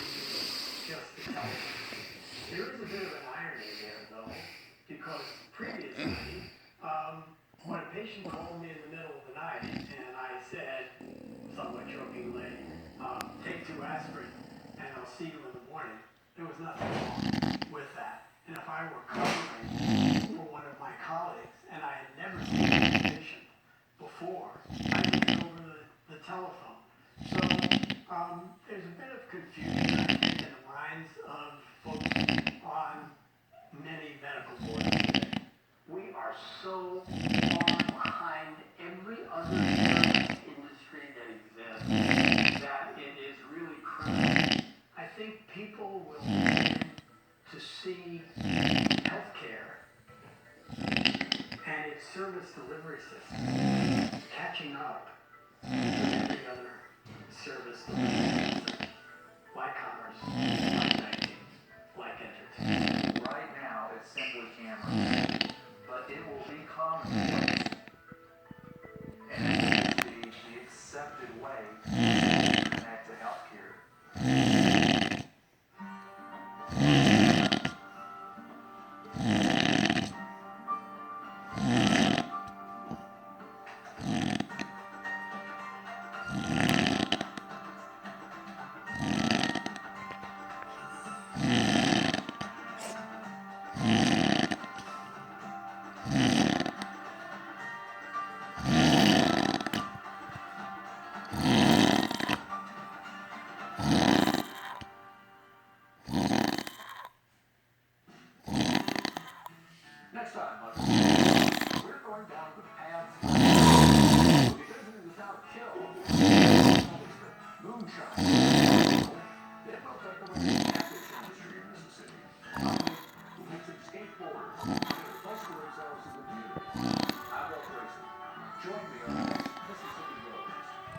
use just the telephone. There is a bit of an irony there, though, because previously, when a patient called me in the middle of the night and I said, somewhat jokingly, take 2 aspirin and I'll see you in the morning, there was nothing wrong with that. And if I were covering for one of my colleagues and I had never seen a patient before, I did it over the telephone. So there's a bit of confusion, I think, in the minds of folks on many medical boards today. We are so far behind every other service industry that exists that it is really criminal. I think people will begin to see healthcare and its service delivery system catching up with every other service delivery system, like commerce, like banking, like entertainment. Right now, it's simply cameras, but it will be commonplace, and it will be the accepted way to connect to healthcare. Next time, we're going down the path we're visiting the town of Kill. Moonshine. They built up the package industry in Mississippi. Who makes it skateboarders get a place for themselves in the community. I love racing. Join me on